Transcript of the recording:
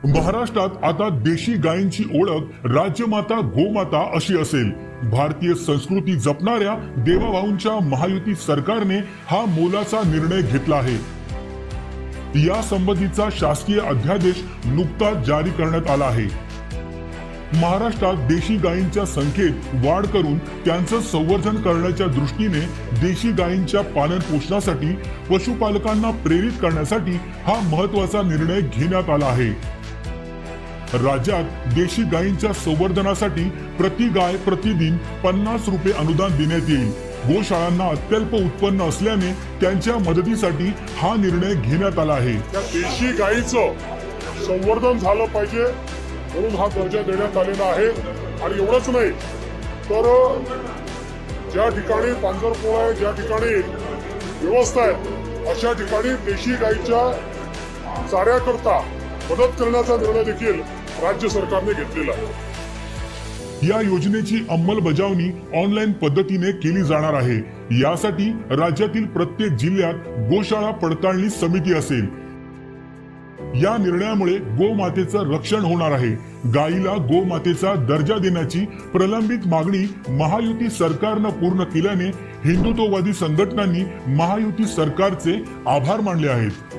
महाराष्ट्रात आता देशी गायींची ओळख राजमाता गोमाता अशी असेल। भारतीय संस्कृती जपणाऱ्या देवाभाऊंच्या महायुती सरकारने हा मोलाचा निर्णय घेतला आहे। या संबंधीचा शासकीय अध्यादेश नुकताच जारी करण्यात आला आहे। महाराष्ट्रात देशी गायींच्या संख्येत वाढ करून त्यांचं संवर्धन करण्याच्या दृष्टीने देशी गायींच्या पालन पोषणासाठी पशुपालकांना प्रेरित करण्यासाठी हा महत्त्वाचा निर्णय घेण्यात आला आहे। राज्यात देशी गायींच्या संवर्धनासाठी प्रति गाय प्रतिदिन 50 रुपये अनुदान देण्यात येईल। गोशाळांना अत्यल्प उत्पन्न असल्याने त्यांच्या मदतीसाठी हा निर्णय घेण्यात आला आहे। त्या देशी गायीचं संवर्धन झालं पाहिजे म्हणून हा दर्जा देण्यात आलेला आहे। आणि एवढंच नाही तर ज्या ठिकाणी पांजरपोळ आहे, ज्या ठिकाणी व्यवस्था आहे, अशा ठिकाणी देशी गायीच्या चाऱ्याकरता मदत करण्याचा निर्णय देखील राज्य सरकारने घेतलेला आहे। या योजनेची अंमलबजावणी ऑनलाईन पद्धतीने केली जाणार आहे। यासाठी राज्यातील प्रत्येक जिल्ह्यात गोशाळा पडताळणी समिती असेल। या निर्णयामुळे गोमातेचं रक्षण होणार आहे। गायीला गोमातेचा दर्जा देण्याची प्रलंबित मागणी महायुती सरकारनं पूर्ण केल्याने हिंदुत्ववादी संघटनांनी महायुती सरकारचे आभार मानले आहेत।